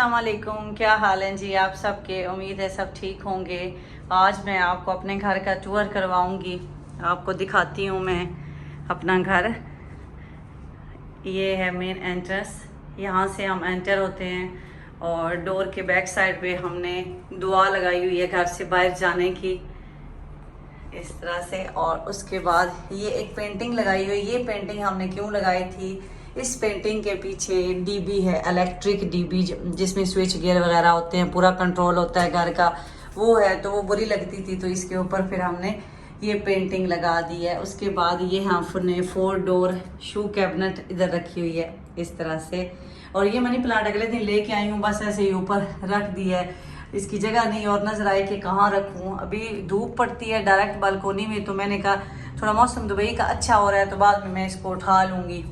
अस्सलाम वालेकुम, क्या हाल है जी आप सबके। उम्मीद है सब ठीक होंगे। आज मैं आपको अपने घर का टूर करवाऊंगी। आपको दिखाती हूँ मैं अपना घर। ये है मेन एंट्रेंस, यहाँ से हम एंटर होते हैं और डोर के बैक साइड पे हमने दुआ लगाई हुई है घर से बाहर जाने की, इस तरह से। और उसके बाद ये एक पेंटिंग लगाई हुई। ये पेंटिंग हमने क्यों लगाई थी, इस पेंटिंग के पीछे डीबी है, इलेक्ट्रिक डीबी, जिसमें स्विच गियर वगैरह होते हैं, पूरा कंट्रोल होता है घर का, वो है। तो वो बुरी लगती थी तो इसके ऊपर फिर हमने ये पेंटिंग लगा दी है। उसके बाद ये हमने 4 डोर शू कैबिनेट इधर रखी हुई है इस तरह से। और ये मनी प्लांट अगले दिन लेके आई हूँ, बस ऐसे ही ऊपर रख दिया है, इसकी जगह नहीं और नजर आए कि कहाँ रखूँ। अभी धूप पड़ती है डायरेक्ट बालकोनी में, तो मैंने कहा थोड़ा मौसम दुबई का अच्छा हो रहा है तो बाद में मैं इसको उठा लूँगी।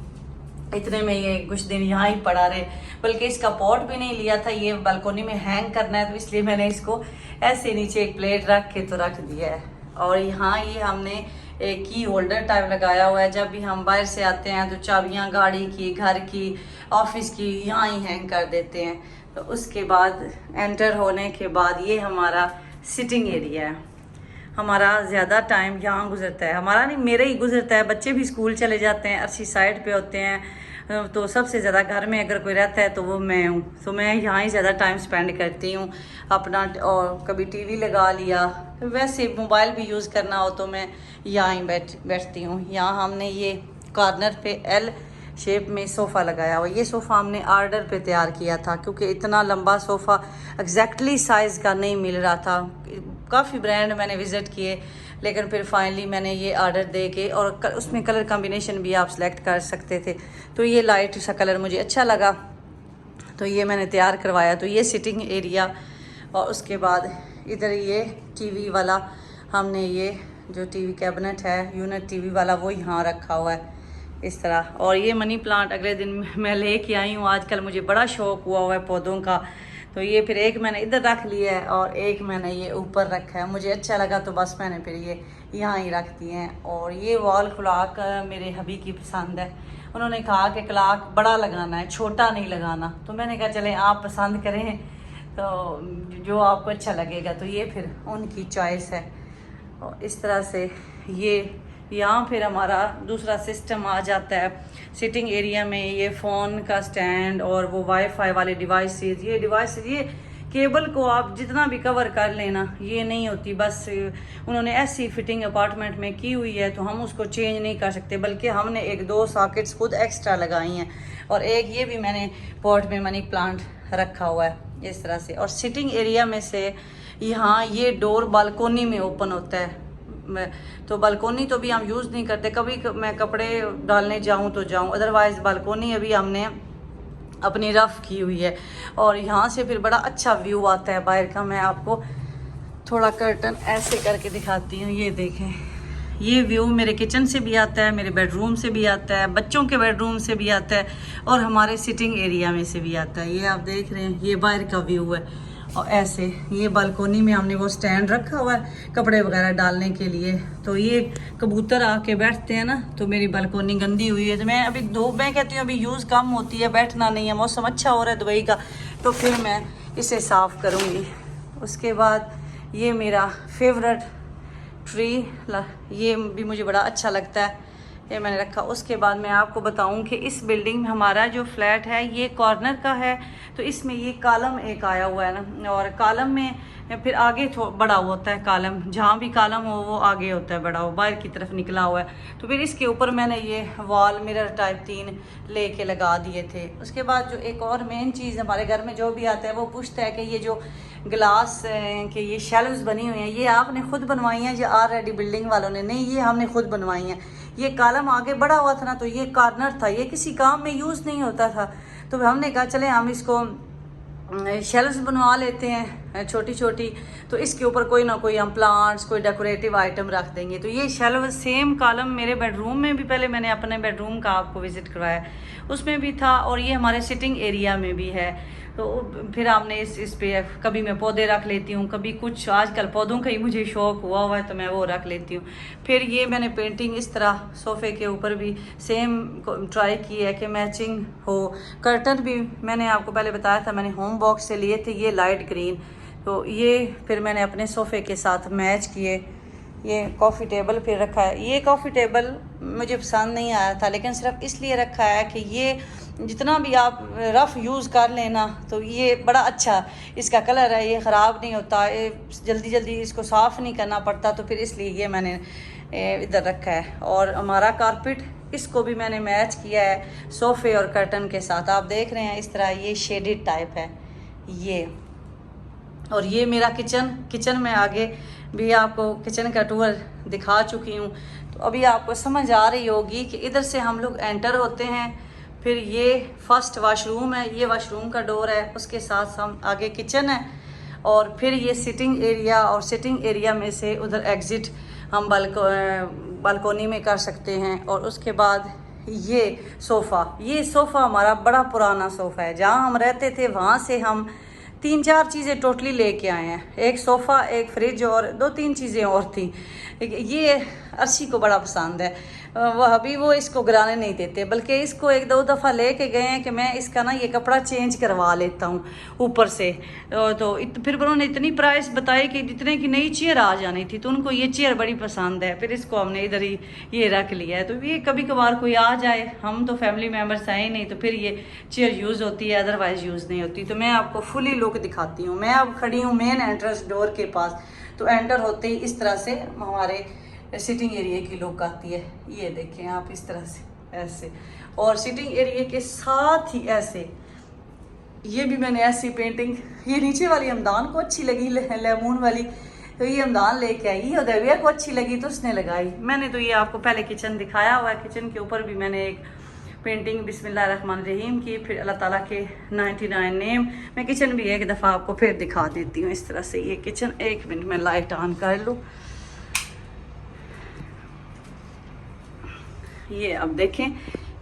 इतने में ये कुछ दिन यहाँ ही पड़ा रहे, बल्कि इसका पॉट भी नहीं लिया था, ये बालकोनी में हैंग करना है तो इसलिए मैंने इसको ऐसे नीचे एक प्लेट रख के तो रख दिया है। और यहाँ ये हमने एक की होल्डर टाइप लगाया हुआ है, जब भी हम बाहर से आते हैं तो चाबियाँ गाड़ी की, घर की, ऑफिस की यहाँ ही हैंग कर देते हैं। तो उसके बाद एंटर होने के बाद ये हमारा सिटिंग एरिया है। हमारा ज़्यादा टाइम यहाँ गुजरता है, हमारा नहीं मेरा ही गुजरता है। बच्चे भी स्कूल चले जाते हैं, अर्शी साइड पे होते हैं, तो सबसे ज़्यादा घर में अगर कोई रहता है तो वो मैं हूँ। तो मैं यहाँ ही ज़्यादा टाइम स्पेंड करती हूँ अपना। और कभी टीवी लगा लिया, वैसे मोबाइल भी यूज़ करना हो तो मैं यहाँ ही बैठती हूँ। यहाँ हमने ये कॉर्नर पे एल शेप में सोफ़ा लगाया हुआ। ये सोफ़ा हमने ऑर्डर पे तैयार किया था क्योंकि इतना लंबा सोफ़ा एग्जैक्टली साइज़ का नहीं मिल रहा था। काफ़ी ब्रांड मैंने विज़िट किए, लेकिन फिर फाइनली मैंने ये ऑर्डर दे के, और उसमें कलर कॉम्बिनेशन भी आप सेलेक्ट कर सकते थे, तो ये लाइट सा कलर मुझे अच्छा लगा तो ये मैंने तैयार करवाया। तो ये सिटिंग एरिया, और उसके बाद इधर ये टीवी वाला, हमने ये जो टीवी कैबिनेट है यूनिट टीवी वाला वो यहाँ रखा हुआ है इस तरह। और ये मनी प्लांट अगले दिन मैं लेके आई हूँ, आजकल मुझे बड़ा शौक हुआ है पौधों का, तो ये फिर एक मैंने इधर रख लिया है और एक मैंने ये ऊपर रखा है। मुझे अच्छा लगा तो बस मैंने फिर ये यहाँ ही रख दिए हैं। और ये वॉल क्लॉक मेरे हबी की पसंद है, उन्होंने कहा कि क्लॉक बड़ा लगाना है, छोटा नहीं लगाना। तो मैंने कहा चलें आप पसंद करें तो जो आपको अच्छा लगेगा, तो ये फिर उनकी चॉइस है। और इस तरह से ये यहाँ फिर हमारा दूसरा सिस्टम आ जाता है सिटिंग एरिया में। ये फ़ोन का स्टैंड और वो वाईफाई वाले डिवाइसेस, ये केबल को आप जितना भी कवर कर लेना ये नहीं होती, बस उन्होंने ऐसी फिटिंग अपार्टमेंट में की हुई है तो हम उसको चेंज नहीं कर सकते, बल्कि हमने 1-2 सॉकेट्स खुद एक्स्ट्रा लगाई हैं। और एक ये भी मैंने पॉट में मनी प्लांट रखा हुआ है इस तरह से। और सिटिंग एरिया में से यहाँ ये डोर बालकोनी में ओपन होता है, तो बालकोनी तो भी हम यूज़ नहीं करते, कभी मैं कपड़े डालने जाऊं तो जाऊं, अदरवाइज़ बालकोनी अभी हमने अपनी रफ़ की हुई है। और यहाँ से फिर बड़ा अच्छा व्यू आता है बाहर का। मैं आपको थोड़ा कर्टन ऐसे करके दिखाती हूँ, ये देखें, ये व्यू मेरे किचन से भी आता है, मेरे बेडरूम से भी आता है, बच्चों के बेडरूम से भी आता है और हमारे सिटिंग एरिया में से भी आता है। ये आप देख रहे हैं, ये बाहर का व्यू है। और ऐसे ये बालकोनी में हमने वो स्टैंड रखा हुआ है कपड़े वगैरह डालने के लिए। तो ये कबूतर आके बैठते हैं ना, तो मेरी बालकोनी गंदी हुई है, तो मैं अभी मैं कहती हूँ अभी यूज़ कम होती है, बैठना नहीं है, मौसम अच्छा हो रहा है दुबई का, तो फिर मैं इसे साफ़ करूँगी। उसके बाद ये मेरा फेवरेट ट्री, ये भी मुझे बड़ा अच्छा लगता है, ये मैंने रखा। उसके बाद मैं आपको बताऊं कि इस बिल्डिंग में हमारा जो फ्लैट है ये कॉर्नर का है, तो इसमें ये कॉलम एक आया हुआ है ना, और कॉलम में फिर आगे बड़ा होता है कॉलम, जहाँ भी कॉलम हो वो आगे होता है बड़ा, वो बाहर की तरफ निकला हुआ है। तो फिर इसके ऊपर मैंने ये वॉल मिरर टाइप 3 लेके लगा दिए थे। उसके बाद जो एक और मेन चीज़ हमारे घर में जो भी आता है वो पूछता है कि ये जो ग्लास के ये शेल्व्स बनी हुई हैं, ये आपने खुद बनवाई हैं या ऑलरेडी बिल्डिंग वालों ने? नहीं, ये हमने खुद बनवाई हैं। ये कॉलम आगे बढ़ा हुआ था ना, तो ये कॉर्नर था, ये किसी काम में यूज़ नहीं होता था, तो हमने कहा चले हम इसको शेल्व्स बनवा लेते हैं। छोटी छोटी, तो इसके ऊपर कोई ना कोई हम प्लांट्स, कोई डेकोरेटिव आइटम रख देंगे। तो ये शेल्फ सेम कॉलम मेरे बेडरूम में भी, पहले मैंने अपने बेडरूम का आपको विज़िट करवाया, उसमें भी था, और ये हमारे सिटिंग एरिया में भी है। तो फिर हमने इस पे कभी मैं पौधे रख लेती हूँ, कभी कुछ, आजकल पौधों का ही मुझे शौक़ हुआ है तो मैं वो रख लेती हूँ। फिर ये मैंने पेंटिंग इस तरह सोफ़े के ऊपर भी सेम ट्राई की है कि मैचिंग हो। कर्टन भी मैंने आपको पहले बताया था, मैंने होम बॉक्स से लिए थे ये लाइट ग्रीन, तो ये फिर मैंने अपने सोफ़े के साथ मैच किए। ये कॉफ़ी टेबल फिर रखा है। ये कॉफ़ी टेबल मुझे पसंद नहीं आया था, लेकिन सिर्फ इसलिए रखा है कि ये जितना भी आप रफ़ यूज़ कर लेना तो ये बड़ा अच्छा इसका कलर है, ये ख़राब नहीं होता, ये जल्दी जल्दी इसको साफ़ नहीं करना पड़ता, तो फिर इसलिए ये मैंने इधर रखा है। और हमारा कारपेट, इसको भी मैंने मैच किया है सोफ़े और कर्टन के साथ। आप देख रहे हैं इस तरह ये शेडेड टाइप है ये। और ये मेरा किचन में आगे भी आपको किचन का टूर दिखा चुकी हूँ। तो अभी आपको समझ आ रही होगी कि इधर से हम लोग एंटर होते हैं, फिर ये फर्स्ट वाशरूम है, ये वाशरूम का डोर है, उसके साथ हम आगे किचन है, और फिर ये सिटिंग एरिया, और सिटिंग एरिया में से उधर एग्ज़िट हम बालकोनी में कर सकते हैं। और उसके बाद ये सोफ़ा हमारा बड़ा पुराना सोफ़ा है, जहाँ हम रहते थे वहाँ से हम 3-4 चीज़ें टोटली लेके आए हैं। एक सोफ़ा, एक फ्रिज और 2-3 चीज़ें और थी। ये अर्शी को बड़ा पसंद है, वह अभी वो इसको गिराने नहीं देते, बल्कि इसको 1-2 दफ़ा लेके गए हैं कि मैं इसका ना ये कपड़ा चेंज करवा लेता हूँ ऊपर से। फिर उन्होंने इतनी प्राइस बताई कि जितने की नई चेयर आ जानी थी, तो उनको ये चेयर बड़ी पसंद है। फिर इसको हमने इधर ही ये रख लिया है। तो ये कभी कभार कोई आ जाए, हम तो फैमिली मेम्बर्स आए नहीं, तो फिर ये चेयर यूज़ होती है, अदरवाइज़ यूज़ नहीं होती। तो मैं आपको फुली लुक दिखाती हूँ। मैं अब खड़ी हूँ मेन एंट्रेंस डोर के पास। तो एंटर होते ही इस तरह से हमारे सिटिंग एरिया की लुक आती है। ये देखें आप इस तरह से ऐसे, और सिटिंग एरिया के साथ ही ऐसे, ये भी मैंने ऐसी पेंटिंग, ये नीचे वाली हमदान को अच्छी लगी, लेमून वाली, तो ये हमदान लेके आई, और दविया को अच्छी लगी तो उसने लगाई। मैंने तो ये आपको पहले किचन दिखाया हुआ है, किचन के ऊपर भी मैंने एक पेंटिंग बिस्मिल्लाहिर्रहमानिर्रहीम की, फिर अल्लाह ताला के 99 नेम। मैं किचन भी एक दफ़ा आपको फिर दिखा देती हूँ इस तरह से। ये किचन, 1 मिनट में लाइट ऑन कर लूँ। ये अब देखें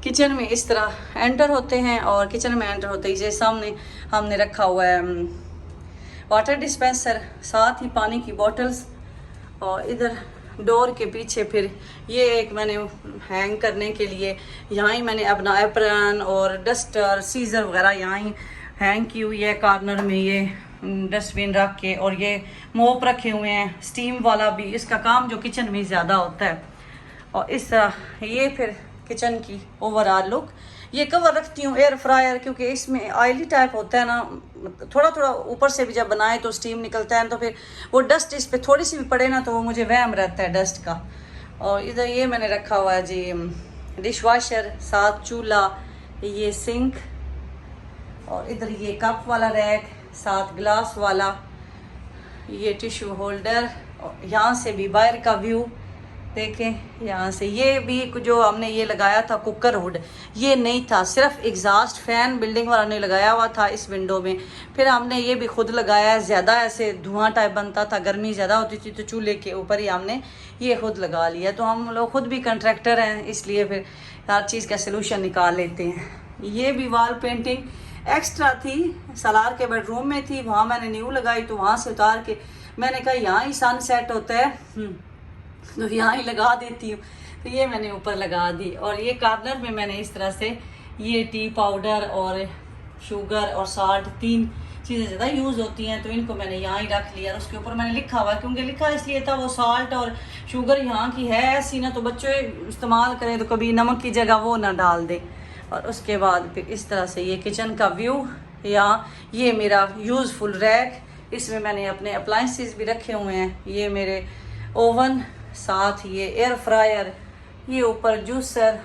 किचन में इस तरह एंटर होते हैं, और किचन में एंटर होते ही जैसे सामने हमने रखा हुआ है वाटर डिस्पेंसर, साथ ही पानी की बॉटल्स, और इधर डोर के पीछे फिर ये एक मैंने हैंग करने के लिए, यहाँ ही मैंने अपना एप्रन और डस्टर, सीजर वगैरह यहाँ ही हैंग की हुई है। कॉर्नर में ये डस्टबिन रख के, और ये मोप रखे हुए हैं स्टीम वाला भी, इसका काम जो किचन में ज़्यादा होता है। और इस तरह ये फिर किचन की ओवरऑल लुक। ये कवर रखती हूँ एयर फ्रायर, क्योंकि इसमें ऑयली टाइप होता है ना, थोड़ा थोड़ा ऊपर से भी जब बनाए तो स्टीम निकलता है, तो फिर वो डस्ट इस पे थोड़ी सी भी पड़े ना तो वो मुझे वहम रहता है डस्ट का। और इधर ये मैंने रखा हुआ है जी डिश वॉशर, साथ चूल्हा, ये सिंक, और इधर ये कप वाला रैक, साथ ग्लास वाला, ये टिश्यू होल्डर, और यहाँ से भी बाहर का व्यू देखें यहाँ से। ये भी जो हमने ये लगाया था कुकर हुड, ये नहीं था, सिर्फ एग्जॉस्ट फैन बिल्डिंग वाला ने लगाया हुआ था इस विंडो में। फिर हमने ये भी खुद लगाया है, ज़्यादा ऐसे धुआं टाइप बनता था, गर्मी ज़्यादा होती थी, तो चूल्हे के ऊपर ही हमने ये खुद लगा लिया। तो हम लोग खुद भी कंट्रैक्टर हैं, इसलिए फिर हर चीज़ का सलूशन निकाल लेते हैं। ये भी वॉल पेंटिंग एक्स्ट्रा थी, सलार के बेडरूम में थी, वहाँ मैंने न्यू लगाई, तो वहाँ से उतार के मैंने कहा यहाँ ही सन सेट होता है तो यहाँ ही लगा देती हूँ, तो ये मैंने ऊपर लगा दी। और ये कॉर्नर में मैंने इस तरह से ये टी पाउडर और शुगर और साल्ट, 3 चीज़ें ज़्यादा यूज़ होती हैं, तो इनको मैंने यहाँ ही रख लिया। और उसके ऊपर मैंने लिखा हुआ, क्योंकि लिखा इसलिए था वो साल्ट और शुगर यहाँ की है ऐसी ना, तो बच्चे इस्तेमाल करें तो कभी नमक की जगह वो ना डाल दे। और उसके बाद फिर इस तरह से ये किचन का व्यू। यहाँ ये मेरा यूज़फुल रैक, इसमें मैंने अपने अप्लाइंसेस भी रखे हुए हैं। ये मेरे ओवन, साथ ये एयर फ्रायर, ये ऊपर जूसर,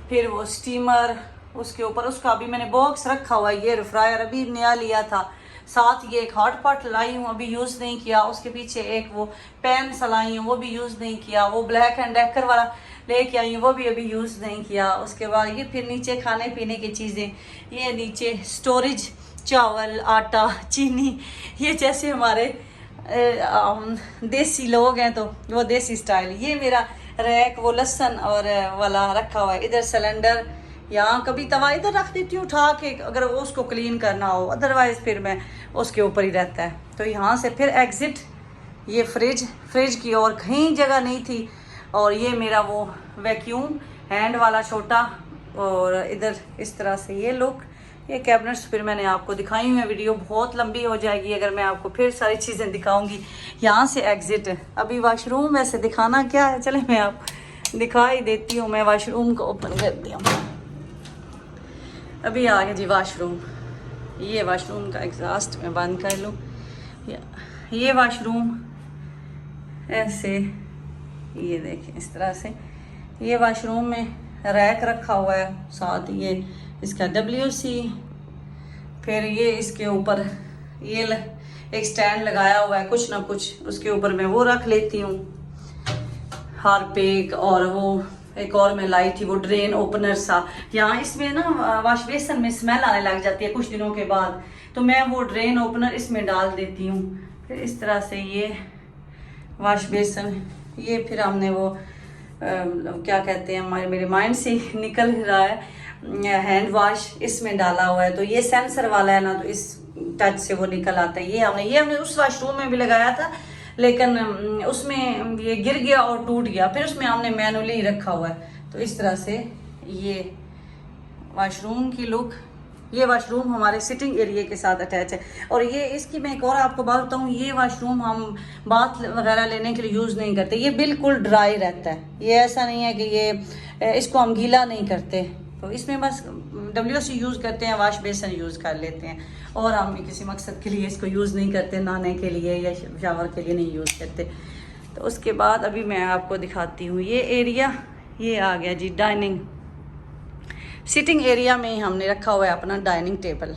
फिर वो स्टीमर, उसके ऊपर उसका भी मैंने बॉक्स रखा हुआ है। ये एयर फ्रायर अभी नया लिया था, साथ ये एक हॉट पॉट लाई हूँ, अभी यूज़ नहीं किया। उसके पीछे एक वो पैन सलाई हूँ, वो भी यूज़ नहीं किया। वो ब्लैक एंड डेकर वाला लेके आई हूँ, वो भी अभी यूज़ नहीं किया। उसके बाद ये फिर नीचे खाने पीने की चीज़ें, ये नीचे स्टोरेज चावल, आटा, चीनी, ये जैसे हमारे देसी लोग हैं तो वो देसी स्टाइल। ये मेरा रैक वो लहसुन और वाला रखा हुआ है। इधर सिलेंडर, यहाँ कभी तवा इधर रख देती हूँ उठा के अगर वो उसको क्लीन करना हो, अदरवाइज़ फिर मैं उसके ऊपर ही रहता है। तो यहाँ से फिर एग्ज़िट, ये फ्रिज की और कहीं जगह नहीं थी। और ये मेरा वो वैक्यूम हैंड वाला छोटा, और इधर इस तरह से ये लुक, ये कैबिनेट्स फिर मैंने आपको दिखाई हुई है। वीडियो बहुत लंबी हो जाएगी अगर मैं आपको फिर सारी चीज़ें दिखाऊंगी। यहाँ से एग्ज़िट, अभी वाशरूम वैसे दिखाना क्या है, चले मैं आप दिखा ही देती हूँ। मैं वाशरूम को ओपन करती हूँ। अभी आ गया जी वाशरूम। ये वाशरूम का एग्जॉस्ट मैं बंद कर लूँ। ये वाशरूम ऐसे, ये देखें इस तरह से। ये वाशरूम में रैक रखा हुआ है, साथ ये इसका WC, फिर ये इसके ऊपर ये एक स्टैंड लगाया हुआ है, कुछ ना कुछ उसके ऊपर मैं वो रख लेती हूँ, हार्पिक। और वो एक और मैं लाई थी वो ड्रेन ओपनर सा। यहाँ इसमें ना वाश बेसन में स्मेल आने लग जाती है कुछ दिनों के बाद, तो मैं वो ड्रेन ओपनर इसमें डाल देती हूँ। फिर इस तरह से ये वाश बेसन, ये फिर हमने वो क्या कहते हैं, मेरे माइंड से निकल रहा है, हैंड वाश इसमें डाला हुआ है। तो ये सेंसर वाला है ना, तो इस टच से वो निकल आता है। ये हमने उस वाशरूम में भी लगाया था, लेकिन उसमें ये गिर गया और टूट गया, फिर उसमें हमने मैनुअली रखा हुआ है। तो इस तरह से ये वाशरूम की लुक। ये वाशरूम हमारे सिटिंग एरिया के साथ अटैच है। और ये इसकी मैं एक और आपको बात बताऊँ, ये वाशरूम हम बाथ वगैरह लेने के लिए यूज़ नहीं करते। ये बिल्कुल ड्राई रहता है, ये ऐसा नहीं है कि ये इसको हम गीला नहीं करते। तो इसमें बस WC यूज़ करते हैं, वाश बेसन यूज़ कर लेते हैं, और हम किसी मकसद के लिए इसको यूज़ नहीं करते, नहाने के लिए या शावर के लिए नहीं यूज़ करते। तो उसके बाद अभी मैं आपको दिखाती हूँ ये एरिया। ये आ गया जी डाइनिंग, सिटिंग एरिया में ही हमने रखा हुआ है अपना डाइनिंग टेबल।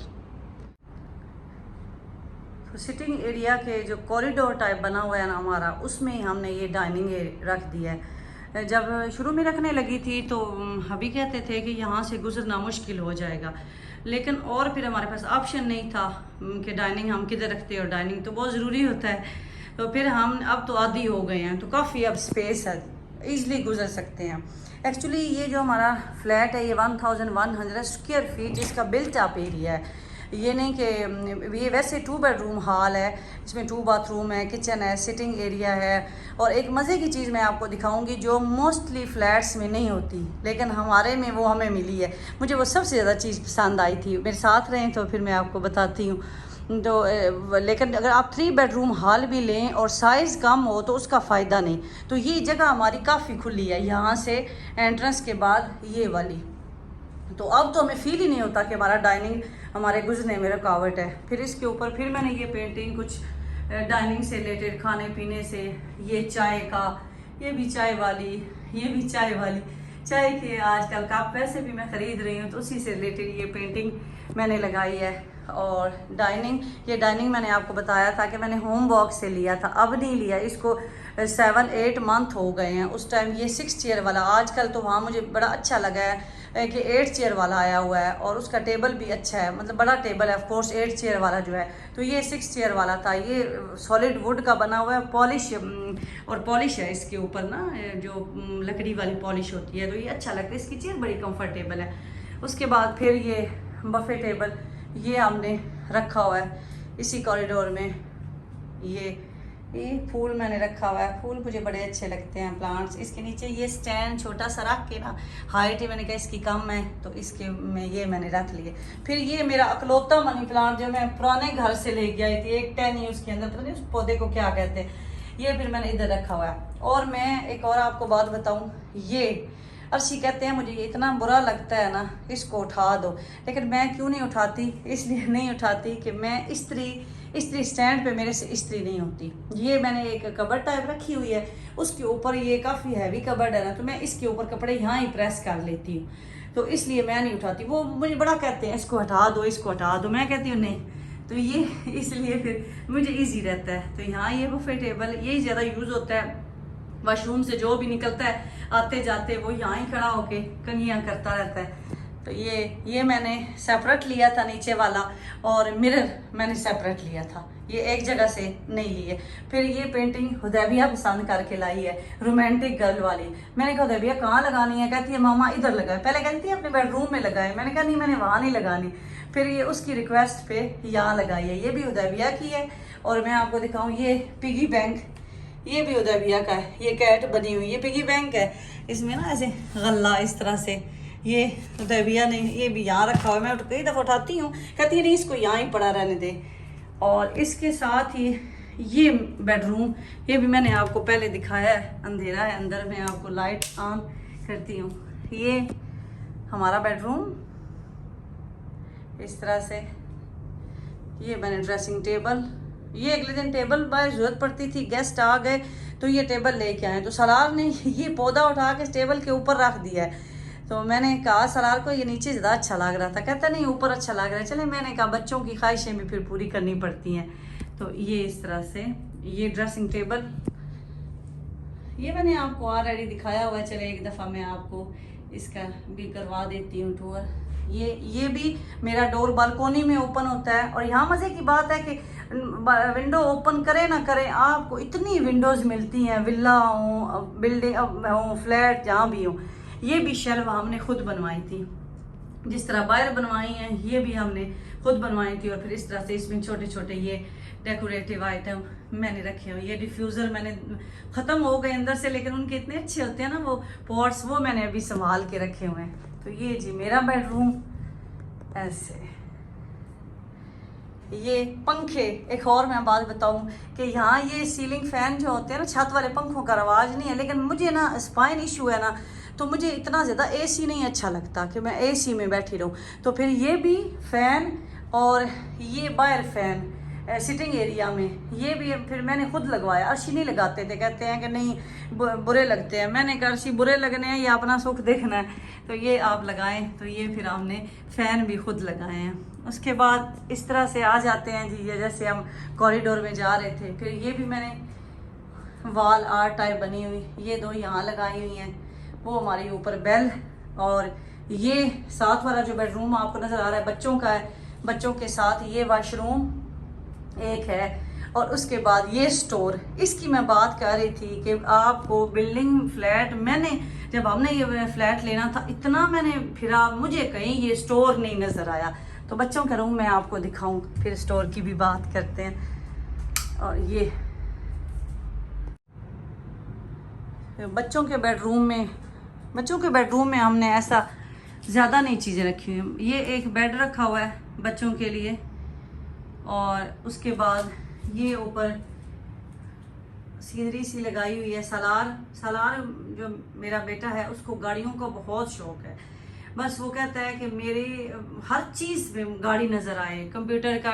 तो सिटिंग एरिया के जो कॉरिडोर टाइप बना हुआ है ना हमारा, उसमें ही हमने ये डाइनिंग रख दिया है। जब शुरू में रखने लगी थी तो अभी कहते थे कि यहाँ से गुजरना मुश्किल हो जाएगा, लेकिन और फिर हमारे पास ऑप्शन नहीं था कि डाइनिंग हम किधर रखते हैं, और डाइनिंग तो बहुत ज़रूरी होता है। तो फिर हम अब तो आदी हो गए हैं, तो काफ़ी अब स्पेस है, ईज़िली गुजर सकते हैं। एक्चुअली ये जो हमारा फ्लैट है ये 1100 स्क्वायर फीट इसका बिल्ट अप एरिया है। ये नहीं कि ये वैसे 2 बेडरूम हॉल है, इसमें 2 बाथरूम है, किचन है, सिटिंग एरिया है। और एक मज़े की चीज़ मैं आपको दिखाऊंगी जो मोस्टली फ्लैट्स में नहीं होती, लेकिन हमारे में वो हमें मिली है। मुझे वो सबसे ज़्यादा चीज़ पसंद आई थी, मेरे साथ रहें तो फिर मैं आपको बताती हूँ। तो लेकिन अगर आप 3 बेडरूम हॉल भी लें और साइज़ कम हो तो उसका फ़ायदा नहीं। तो ये जगह हमारी काफ़ी खुली है, यहाँ से एंट्रेंस के बाद ये वाली। तो अब तो हमें फील ही नहीं होता कि हमारा डाइनिंग हमारे गुजरने में रुकावट है। फिर इसके ऊपर फिर मैंने ये पेंटिंग कुछ डाइनिंग से रिलेटेड, खाने पीने से, ये चाय का, ये भी चाय वाली, ये भी चाय वाली, चाय के आजकल कप वैसे भी मैं ख़रीद रही हूँ, तो उसी से रिलेटेड ये पेंटिंग मैंने लगाई है। और डाइनिंग, ये डाइनिंग मैंने आपको बताया था कि मैंने होम बॉक्स से लिया था, अब नहीं लिया, इसको 7-8 मंथ हो गए हैं। उस टाइम ये 6 चेयर वाला, आजकल तो वहाँ मुझे बड़ा अच्छा लगा है कि 8 चेयर वाला आया हुआ है, और उसका टेबल भी अच्छा है, मतलब बड़ा टेबल है। ऑफ कोर्स 8 चेयर वाला जो है, तो ये 6 चेयर वाला था। ये सॉलिड वुड का बना हुआ है, पॉलिश और पॉलिश है इसके ऊपर ना, जो लकड़ी वाली पॉलिश होती है, तो ये अच्छा लगता है। इसकी चेयर बड़ी कंफर्टेबल है। उसके बाद फिर ये बफे टेबल ये हमने रखा हुआ है इसी कॉरिडोर में। ये फूल मैंने रखा हुआ है, फूल मुझे बड़े अच्छे लगते हैं, प्लांट्स। इसके नीचे ये स्टैंड छोटा सा रख के ना, हाइट ही मैंने कहा इसकी कम है, तो इसके में ये मैंने रख लिए। फिर ये मेरा अकलौता मनी प्लांट जो मैं पुराने घर से लेके आई थी, एक टैनी उसके अंदर, पता नहीं उस पौधे को क्या कहते हैं, ये फिर मैंने इधर रखा हुआ है। और मैं एक और आपको बात बताऊँ, ये अर्शी कहते हैं मुझे ये इतना बुरा लगता है ना, इसको उठा दो, लेकिन मैं क्यों नहीं उठाती, इसलिए नहीं उठाती कि मैं इस्त्री स्टैंड पे मेरे से इस्त्री नहीं होती। ये मैंने एक कबर्ड टाइप रखी हुई है, उसके ऊपर ये काफ़ी हैवी कबर्ड है ना, तो मैं इसके ऊपर कपड़े यहाँ ही प्रेस कर लेती हूँ, तो इसलिए मैं नहीं उठाती। वो मुझे बड़ा कहते हैं इसको हटा दो, इसको हटा दो, मैं कहती हूँ नहीं, तो ये इसलिए फिर मुझे ईजी रहता है। तो यहाँ ये बुफे टेबल यही ज़्यादा यूज़ होता है। वाशरूम से जो भी निकलता है आते जाते वो यहाँ ही खड़ा होके कंघियाँ करता रहता है। तो ये मैंने सेपरेट लिया था नीचे वाला, और मिरर मैंने सेपरेट लिया था, ये एक जगह से नहीं लिए। फिर ये पेंटिंग हुदैबिया पसंद करके लाई है, रोमांटिक गर्ल वाली। मैंने कहा हुदैबिया कहाँ लगानी है? कहती है मामा इधर लगाए। पहले कहती है अपने बेडरूम में लगाए, मैंने कहा नहीं मैंने वहाँ नहीं लगानी। फिर ये उसकी रिक्वेस्ट पे यहाँ लगाई है। ये भी हुदैबिया की है। और मैं आपको दिखाऊँ, ये पिगी बैंक, ये भी हुदैबिया का है। ये कैट बनी हुई, ये पिगी बैंक है। इसमें ना ऐसे गल्ला इस तरह से, ये हुदैबिया ने ये भी यहाँ रखा हुआ है। मैं कई दफ़ा उठाती हूँ, कहती है नहीं इसको यहाँ ही पड़ा रहने दे। और इसके साथ ही ये बेडरूम, ये भी मैंने आपको पहले दिखाया है, अंधेरा है अंदर, मैं आपको लाइट ऑन करती हूँ। ये हमारा बेडरूम इस तरह से। ये मैंने ड्रेसिंग टेबल, ये अगले दिन टेबल बाय ज़रूरत पड़ती थी, गेस्ट आ गए तो ये टेबल लेके आए, तो सलार ने ये पौधा उठा के टेबल के ऊपर रख दिया है। तो मैंने कहा सलार को ये नीचे ज़्यादा अच्छा लग रहा था, कहता नहीं ऊपर अच्छा लग रहा है। चले, मैंने कहा बच्चों की ख्वाहिशें भी फिर पूरी करनी पड़ती हैं। तो ये इस तरह से ये ड्रेसिंग टेबल, ये मैंने आपको ऑलरेडी दिखाया हुआ है। चले एक दफ़ा मैं आपको इसका भी करवा देती हूँ टूर। ये भी मेरा डोर बालकोनी में ओपन होता है। और यहाँ मज़े की बात है कि विंडो ओपन करें ना करें, आपको इतनी विंडोज़ मिलती हैं, विला हो, बिल्डिंग हो, फ्लैट, जहाँ भी हो। ये भी शेल्फ हमने खुद बनवाई थी, जिस तरह बाहर बनवाई हैं ये भी हमने खुद बनवाई थी। और फिर इस तरह से इसमें छोटे छोटे ये डेकोरेटिव आइटम मैंने रखे हुए। ये डिफ्यूज़र मैंने ख़त्म हो गए अंदर से, लेकिन उनके इतने अच्छे होते हैं ना वो पॉट्स, वो मैंने अभी संभाल के रखे हुए हैं। तो ये जी मेरा बेडरूम ऐसे। ये पंखे, एक और मैं बात बताऊं कि यहाँ ये सीलिंग फ़ैन जो होते हैं ना, छत वाले पंखों का रवाज नहीं है, लेकिन मुझे ना स्पाइन इशू है ना, तो मुझे इतना ज़्यादा एसी नहीं अच्छा लगता कि मैं एसी में बैठी रहूँ। तो फिर ये भी फ़ैन, और ये बाहर फ़ैन सिटिंग एरिया में, ये भी फिर मैंने खुद लगवाया। अर्शी नहीं लगाते थे, कहते हैं कि नहीं बुरे लगते हैं। मैंने कहा अर्शी बुरे लगने हैं या अपना सुख देखना है, तो ये आप लगाएं। तो ये फिर हमने फ़ैन भी खुद लगाए हैं। उसके बाद इस तरह से आ जाते हैं जी, ये जैसे हम कॉरिडोर में जा रहे थे, फिर ये भी मैंने वॉल आर्ट टाइप बनी हुई, ये दो यहाँ लगाई हुई हैं। वो हमारी ऊपर बेल, और ये साथ वाला जो बेडरूम आपको नज़र आ रहा है बच्चों का है। बच्चों के साथ ये वॉशरूम एक है, और उसके बाद ये स्टोर। इसकी मैं बात कर रही थी कि आपको बिल्डिंग फ्लैट, मैंने जब हमने ये फ्लैट लेना था इतना मैंने फिरा, मुझे कहीं ये स्टोर नहीं नज़र आया। तो बच्चों का रूम मैं आपको दिखाऊं, फिर स्टोर की भी बात करते हैं। और ये बच्चों के बेडरूम में हमने ऐसा ज़्यादा नहीं चीज़ें रखी हुई। ये एक बेड रखा हुआ है बच्चों के लिए, और उसके बाद ये ऊपर सीनरी सी लगाई हुई है। सलार जो मेरा बेटा है उसको गाड़ियों का बहुत शौक है। बस वो कहता है कि मेरी हर चीज़ में गाड़ी नज़र आए, कंप्यूटर का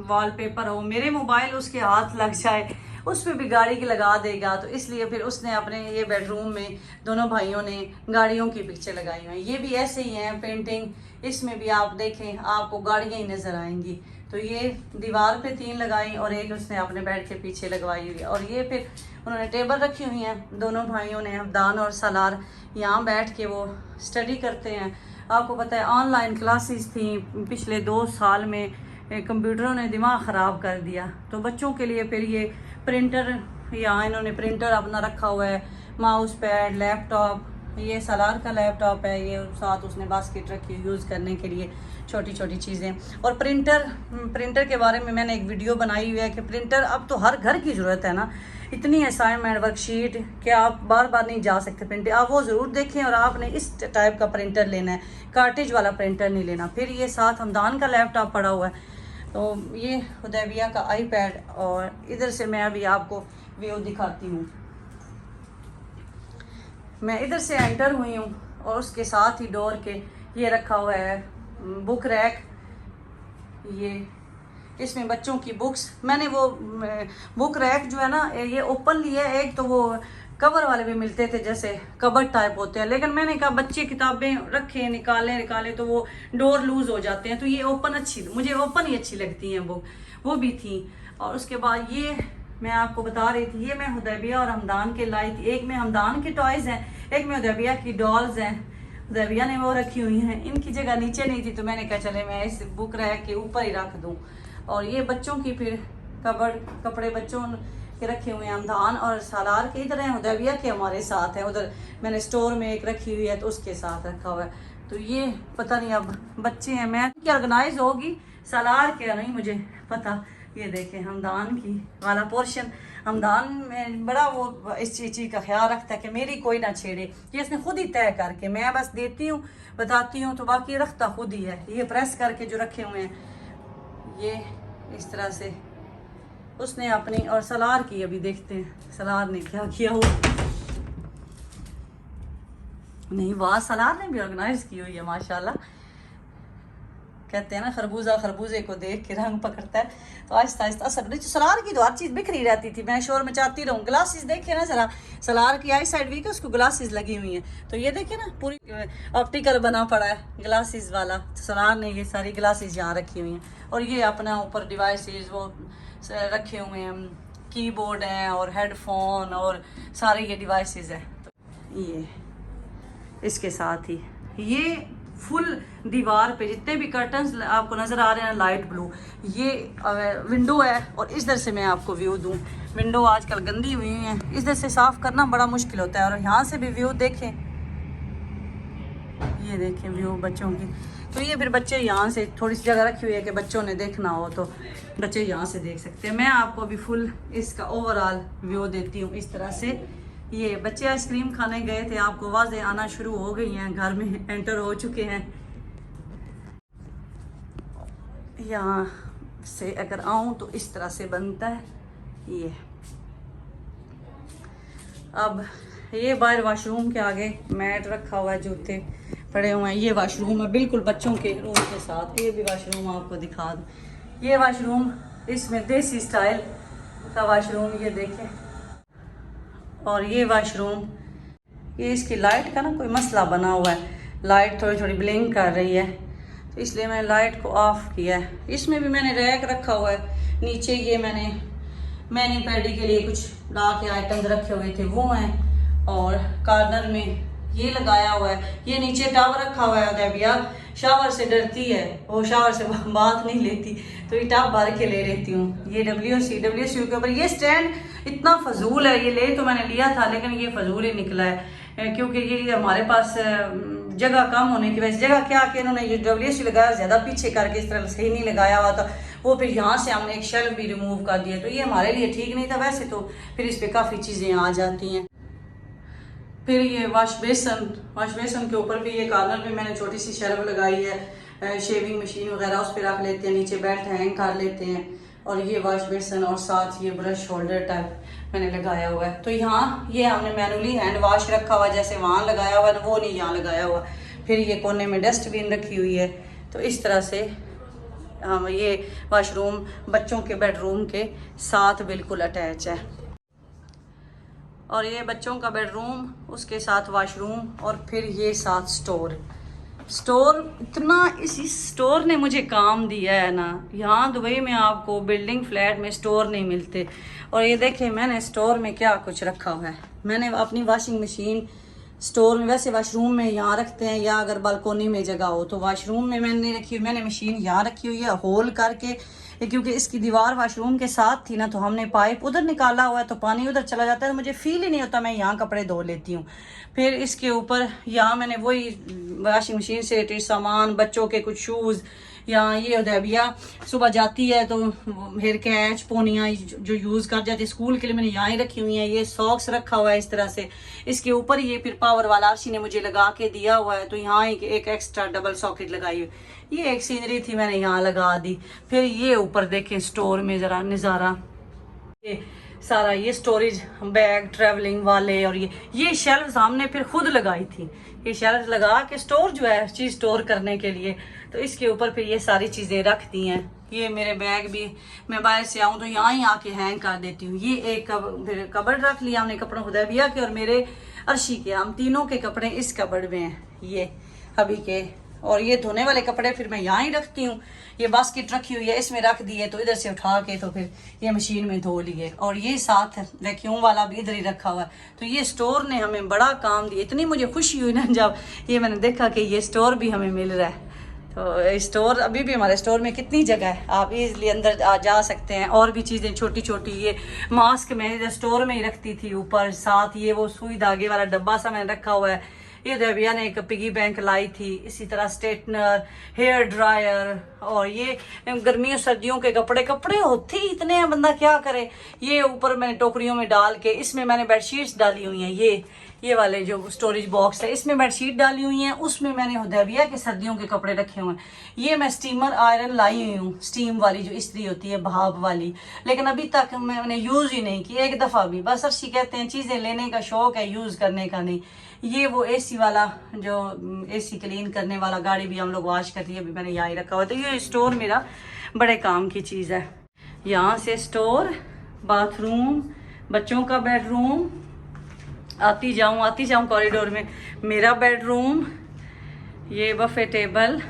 वॉलपेपर हो, मेरे मोबाइल उसके हाथ लग जाए, उस पर भी गाड़ी की लगा देगा। तो इसलिए फिर उसने अपने ये बेडरूम में दोनों भाइयों ने गाड़ियों की पिक्चर लगाई हुई हैं। ये भी ऐसे ही हैं पेंटिंग, इसमें भी आप देखें आपको गाड़ियाँ ही नज़र आएंगी। तो ये दीवार पे 3 लगाई, और एक उसने अपने बेड के पीछे लगवाई हुई है। और ये फिर उन्होंने टेबल रखी हुई हैं, दोनों भाइयों ने, हमदान और सलार, यहाँ बैठ के वो स्टडी करते हैं। आपको पता है ऑनलाइन क्लासेस थी पिछले 2 साल में, कंप्यूटरों ने दिमाग ख़राब कर दिया। तो बच्चों के लिए फिर ये प्रिंटर, यहाँ इन्होंने प्रिंटर अपना रखा हुआ है, माउस पैड, लैपटॉप, ये सलार का लैपटॉप है, ये साथ उसने बास्केट रखी यूज़ करने के लिए, छोटी छोटी चीज़ें। और प्रिंटर के बारे में मैंने एक वीडियो बनाई हुई है कि प्रिंटर अब तो हर घर की ज़रूरत है ना, इतनी असाइनमेंट वर्कशीट कि आप बार बार नहीं जा सकते प्रिंटर। आप वो ज़रूर देखें, और आपने इस टाइप का प्रिंटर लेना है, कार्टेज वाला प्रिंटर नहीं लेना। फिर ये साथ हमदान का लैपटॉप पड़ा हुआ है। तो ये हुदैबिया का आईपैड, और इधर से मैं अभी आपको व्यू दिखाती हूँ। मैं इधर से एंटर हुई हूँ, और उसके साथ ही डोर के ये रखा हुआ है बुक रैक। ये इसमें बच्चों की बुक्स, मैंने वो बुक रैक जो है ना ये ओपन लिया है। एक तो वो कवर वाले भी मिलते थे जैसे कबर्ड टाइप होते हैं, लेकिन मैंने कहा बच्चे किताबें रखे निकाले तो वो डोर लूज हो जाते हैं। तो ये ओपन मुझे ओपन ही अच्छी लगती हैं बुक, वो भी थी। और उसके बाद ये मैं आपको बता रही थी, ये मैं हुदैबिया और हमदान के लाई थी। एक में हमदान के टॉयज़ हैं, एक में हुदैबिया की डॉल्स हैं। दबिया ने वो रखी हुई हैं, इनकी जगह नीचे नहीं थी तो मैंने कहा चले मैं इस बुक रैक के ऊपर ही रख दूं। और ये बच्चों की फिर कपड़े बच्चों के रखे हुए हैं, अमदान और सालार के इधर हैं, उदयविया के हमारे साथ हैं, उधर मैंने स्टोर में एक रखी हुई है तो उसके साथ रखा हुआ है। तो ये पता नहीं अब बच्चे हैं, मैं क्या ऑर्गेनाइज होगी सालार के नहीं मुझे पता। ये देखें हमदान की वाला पोर्शन, हमदान में बड़ा वो इस चीज़ का ख्याल रखता है कि मेरी कोई ना छेड़े, ये इसने खुद ही तय करके, मैं बस देती हूँ बताती हूँ तो बाकी रखता खुद ही है। ये प्रेस करके जो रखे हुए हैं ये इस तरह से उसने अपनी, और सलार की अभी देखते हैं सलार ने क्या किया हो। नहीं वाह, सलार ने भी ऑर्गेनाइज की हुई है माशाल्लाह। कहते हैं ना खरबूजा खरबूजे को देख के रंग पकड़ता है, तो आहिस्ता आहिस्ता असर नहीं। सलार की तो हर चीज़ बिखरी रहती थी, मैं शोर मचाती रहूँ। ग्लासेस देखिए ना जरा, सलार की आई साइड वीक है, उसको ग्लासेस लगी हुई हैं, तो ये देखिए ना पूरी ऑप्टिकल बना पड़ा है ग्लासेस वाला। सलार ने ये सारी ग्लासेस यहाँ रखी हुई हैं, और ये अपना ऊपर डिवाइसेस वो रखे हुए हैं, कीबोर्ड हैं और हेडफोन और सारे ये डिवाइसेस हैं। तो ये इसके साथ ही ये फुल दीवार पे जितने भी कर्टन्स आपको नज़र आ रहे हैं लाइट ब्लू, ये विंडो है। और इधर से मैं आपको व्यू दूं, विंडो आजकल गंदी हुई है, इधर से साफ़ करना बड़ा मुश्किल होता है। और यहाँ से भी व्यू देखें, ये देखें व्यू बच्चों की। तो ये फिर बच्चे यहाँ से थोड़ी सी जगह रखी हुई है कि बच्चों ने देखना हो तो बच्चे यहाँ से देख सकते हैं। मैं आपको अभी फुल इसका ओवरऑल व्यू देती हूँ इस तरह से। ये बच्चे आइसक्रीम खाने गए थे, आपको आवाज़ें आना शुरू हो गई हैं, घर में एंटर हो चुके हैं। यहाँ से अगर आऊँ तो इस तरह से बनता है ये। अब ये बाहर वॉशरूम के आगे मैट रखा हुआ है, जूते पड़े हुए हैं। ये वॉशरूम है बिल्कुल बच्चों के रूम के साथ। ये भी वॉशरूम आपको दिखा दूँ, ये वॉशरूम इसमें देसी स्टाइल का वॉशरूम, ये देखें। और ये वॉशरूम, ये इसकी लाइट का ना कोई मसला बना हुआ है, लाइट थोड़ी थोड़ी ब्लिंक कर रही है, तो इसलिए मैंने लाइट को ऑफ किया है। इसमें भी मैंने रैक रखा हुआ है, नीचे ये मैंने मैनी पैडी के लिए कुछ ला के आइटम्स रखे हुए थे वो हैं, और कॉर्नर में ये लगाया हुआ है। ये नीचे टब रखा हुआ है, उदयबिया शावर से डरती है, वो शावर से बात नहीं लेती, तो ये टब भर के ले लेती हूँ। ये WC के ऊपर ये स्टैंड इतना फजूल है, ये ले तो मैंने लिया था लेकिन ये फजूल ही निकला है, क्योंकि ये हमारे पास जगह कम होने की वजह से, जगह क्या कि इन्होंने ये WC लगाया ज़्यादा पीछे करके, इस तरह सही नहीं लगाया हुआ था वो, फिर यहाँ से हमने एक शेल्फ भी रिमूव कर दिया, तो ये हमारे लिए ठीक नहीं था। वैसे तो फिर इस पर काफ़ी चीज़ें आ जाती हैं। फिर ये वाश बेसन के ऊपर भी ये कॉर्नर पे मैंने छोटी सी शेल्फ लगाई है, शेविंग मशीन वगैरह उस पर रख लेते हैं, नीचे बेल्ट हैंग कर लेते हैं। और ये वाश बेसन और साथ ये ब्रश होल्डर टाइप मैंने लगाया हुआ है। तो यहाँ ये हमने मैनुअली हैंड वॉश रखा हुआ, जैसे वहाँ लगाया हुआ है वो नहीं यहाँ लगाया हुआ। फिर ये कोने में डस्टबिन रखी हुई है। तो इस तरह से हम ये वॉशरूम बच्चों के बेडरूम के साथ बिल्कुल अटैच है। और ये बच्चों का बेडरूम, उसके साथ वॉशरूम, और फिर ये साथ स्टोर इतना इस स्टोर ने मुझे काम दिया है ना। यहाँ दुबई में आपको बिल्डिंग फ्लैट में स्टोर नहीं मिलते। और ये देखें मैंने स्टोर में क्या कुछ रखा हुआ है। मैंने अपनी वॉशिंग मशीन स्टोर में, वैसे वॉशरूम में यहाँ रखते हैं, या अगर बालकोनी में जगह हो तो वॉशरूम में मैंने रखी हुई, मैंने मशीन यहाँ रखी हुई है होल करके, क्योंकि इसकी दीवार वॉशरूम के साथ थी ना, तो हमने पाइप उधर निकाला हुआ है तो पानी उधर चला जाता है, तो मुझे फील ही नहीं होता, मैं यहाँ कपड़े धो लेती हूँ। फिर इसके ऊपर यहाँ मैंने वही वॉशिंग मशीन से सामान, बच्चों के कुछ शूज़, यहाँ ये उदयबिया सुबह जाती है तो हेयर कैच पोनियाँ जो यूज़ कर जाती है स्कूल के लिए, मैंने यहाँ ही रखी हुई हैं। ये सॉक्स रखा हुआ है इस तरह से। इसके ऊपर ये फिर पावर वाला आरसी ने मुझे लगा के दिया हुआ है, तो यहाँ एक एक्स्ट्रा डबल सॉकेट लगाई हुई। ये एक सीनरी थी मैंने यहाँ लगा दी। फिर ये ऊपर देखें स्टोर में ज़रा नज़ारा, ये सारा ये स्टोरेज बैग ट्रैवलिंग वाले, और ये शेल्फ हमने फिर खुद लगाई थी। ये शेल्फ लगा के स्टोर जो है चीज़ स्टोर करने के लिए, तो इसके ऊपर फिर ये सारी चीज़ें रख दी हैं। ये मेरे बैग भी मैं बाहर से आऊँ तो यहाँ ही आके हैंग कर देती हूँ। ये एक फिर कबर्ड रख लिया हमने कपड़ों उदयबिया के और मेरे अर्शी के, हम तीनों के कपड़े इस कबर्ड में हैं ये अभी के। और ये धोने वाले कपड़े फिर मैं यहाँ ही रखती हूँ। ये बास्केट रखी हुई है, इसमें रख दिए तो इधर से उठा के तो फिर ये मशीन में धो लिए। और ये साथ वैक्यूम वाला भी इधर ही रखा हुआ है। तो ये स्टोर ने हमें बड़ा काम दिया। इतनी मुझे खुशी हुई ना जब ये मैंने देखा कि ये स्टोर भी हमें मिल रहा है। तो स्टोर अभी भी हमारे स्टोर में कितनी जगह है, आप इजली अंदर जा सकते हैं। और भी चीज़ें छोटी छोटी, ये मास्क मैं स्टोर में ही रखती थी ऊपर, साथ ये वो सुई धागे वाला डब्बा सा मैंने रखा हुआ है। ये रबिया ने एक पिगी बैंक लाई थी। इसी तरह स्ट्रेटनर, हेयर ड्रायर, और ये गर्मियों सर्दियों के कपड़े होते ही इतने हैं, बंदा क्या करे। ये ऊपर मैंने टोकरियों में डाल के, इसमें मैंने बेडशीट्स डाली हुई हैं। ये वाले जो स्टोरेज बॉक्स है, इसमें बेडशीट डाली हुई हैं। उसमें मैंने हुदैबिया के सर्दियों के कपड़े रखे हुए हैं। ये मैं स्टीमर आयरन लाई हुई हूँ, स्टीम वाली जो इस्त्री होती है, भाप वाली, लेकिन अभी तक मैंने यूज़ ही नहीं की एक दफ़ा भी। बस अर्शी कहते हैं चीज़ें लेने का शौक है, यूज़ करने का नहीं। ये वो एसी वाला, जो एसी क्लीन करने वाला, गाड़ी भी हम लोग वॉश करती है, अभी मैंने यहाँ ही रखा हुआ है। तो ये स्टोर मेरा बड़े काम की चीज़ है। यहाँ से स्टोर, बाथरूम, बच्चों का बेडरूम, आती जाऊँ कॉरिडोर में मेरा बेडरूम, ये बफे टेबल।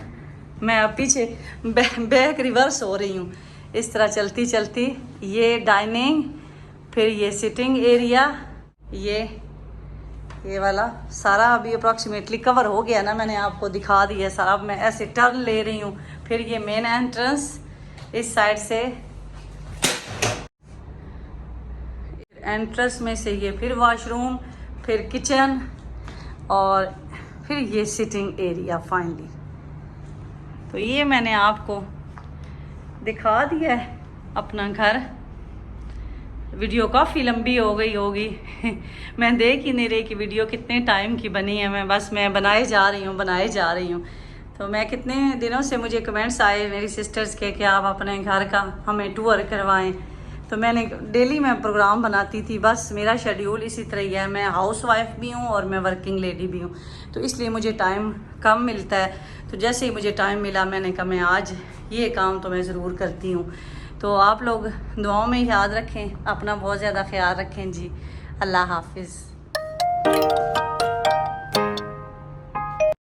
मैं अब पीछे बैक रिवर्स हो रही हूँ इस तरह चलती चलती। ये डाइनिंग, फिर ये सिटिंग एरिया, ये वाला सारा अभी अप्रॉक्सीमेटली कवर हो गया ना, मैंने आपको दिखा दिया सारा। अब मैं ऐसे टर्न ले रही हूँ। फिर ये मेन एंट्रेंस, इस साइड से एंट्रेंस में से ये फिर वॉशरूम, फिर किचन, और फिर ये सिटिंग एरिया फाइनली। तो ये मैंने आपको दिखा दिया है अपना घर। वीडियो काफ़ी लंबी हो गई होगी मैं देख ही नहीं रही कि वीडियो कितने टाइम की बनी है। मैं बनाए जा रही हूँ। तो मैं कितने दिनों से मुझे कमेंट्स आए मेरी सिस्टर्स के कि आप अपने घर का हमें टूर करवाएं। तो मैंने डेली मैं प्रोग्राम बनाती थी, बस मेरा शेड्यूल इसी तरह ही है। मैं हाउस वाइफ भी हूँ और मैं वर्किंग लेडी भी हूँ, तो इसलिए मुझे टाइम कम मिलता है। तो जैसे ही मुझे टाइम मिला मैंने कहा मैं आज ये काम तो मैं ज़रूर करती हूँ। तो आप लोग दुआओं में याद रखें, अपना बहुत ज़्यादा ख्याल रखें जी। अल्लाह हाफिज़।